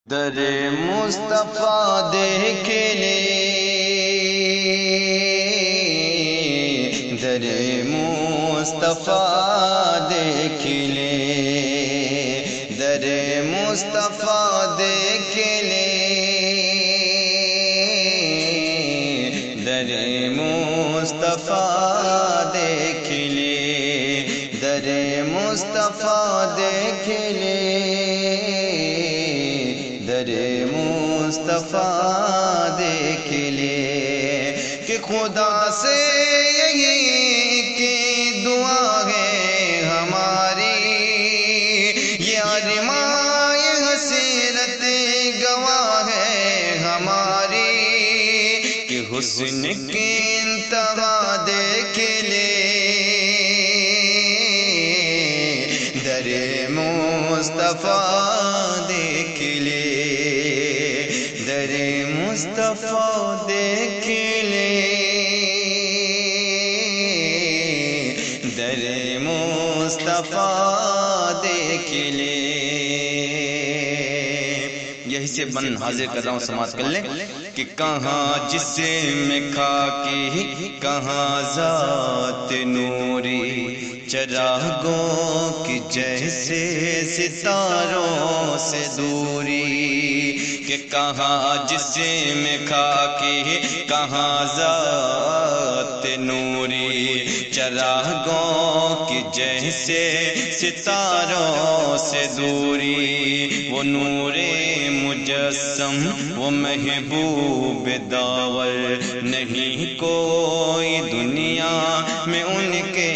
در مصطفیٰ دیکھ لے، در مصطفیٰ دیکھ لے، در مصطفیٰ دیکھ لے، در مصطفیٰ دیکھ لے، در مصطفیٰ دیکھ لے، در مصطفیٰ دیکھ لے، کہ خدا سے یہی کی دعا ہے ہماری، یہ ارمان یہ حسرت گواہ ہے ہماری، کہ حسن کی انتہا دیکھ لے، در مصطفیٰ دیکھ لے، در مصطفیٰ دیکھ لے، در مصطفیٰ دیکھ لے۔ یہی سے بن حاضر کر رہا ہوں، سماعت کر لیں کہ کہاں جسم خاکی، کہاں ذات نوری، چراغوں کی جیسے ستاروں سے دوری، کہ کہاں جسم خاکی، کہاں ذات نوری، چراغوں کی جیسے ستاروں سے دوری، وہ نور مجسم وہ محبوب داور، نہیں کوئی دنیا میں ان کے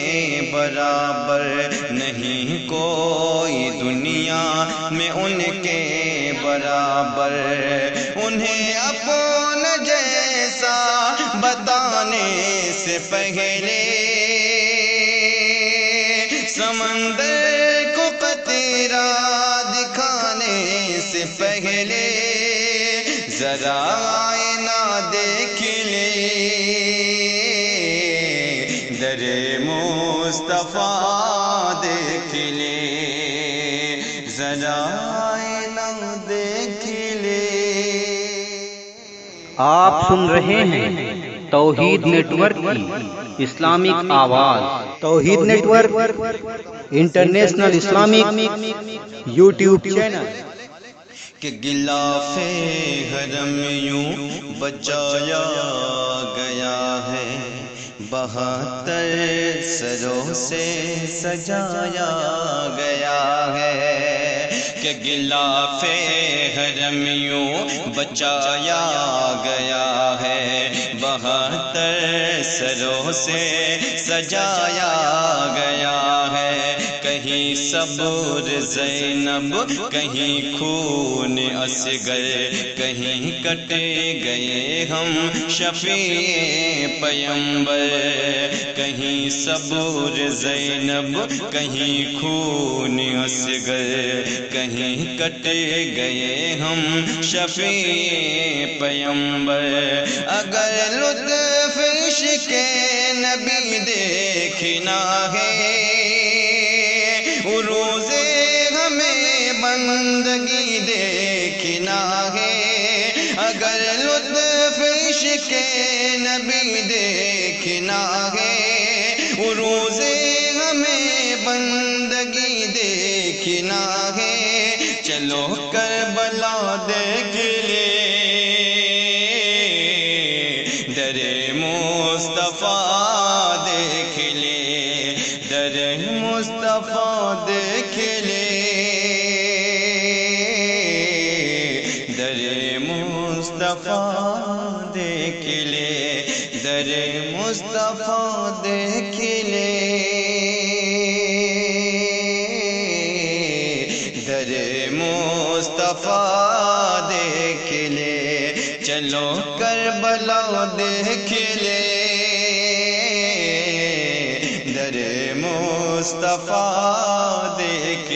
برابر، نہیں کوئی دنیا میں ان کے برابر، انہیں اپنا جیسا بتانے سے پہلے، سمندر کو قطرہ دکھانے سے پہلے، ذرا آئینہ دیکھ لے، در مصطفیٰ دیکھ لے، ذرا آئینہ دیکھ لے۔ آپ سن رہے ہیں توحید نیٹ ورک کی اسلامک آواز۔ Tawheed network international Islamic YouTube channel. کہ غلاف حرم یوں بچایا گیا ہے، 72 سروں سے سجایا گیا ہے، کہ غلاف حرم یوں بچایا گیا ہے، 72 سروں سے سجایا گیا ہے، کہیں صبر زینب، کہیں خون اصغر، کہیں کٹے گئے ہم شفیع پیمبر، کہیں صبر زینب، کہیں خون اصغر، کہیں کٹے گئے ہم شفیع پیمبر، اگر لطف عشق نبی دیکھنا ہے، روزے ہمیں بندگی دیکھنا ہے، اگر لطف عشق نبی دیکھنا ہے، روزے ہمیں بندگی دیکھنا ہے، چلو کربلا دیکھ لے، در مصطفیٰ دیکھ لے، در مصطفیٰ دیکھ لے، در مصطفیٰ دیکھ لے، در مصطفیٰ دیکھ لے، در مصطفیٰ دیکھ لے، چلو کربلا دیکھ لے، در مصطفیٰ دیکھ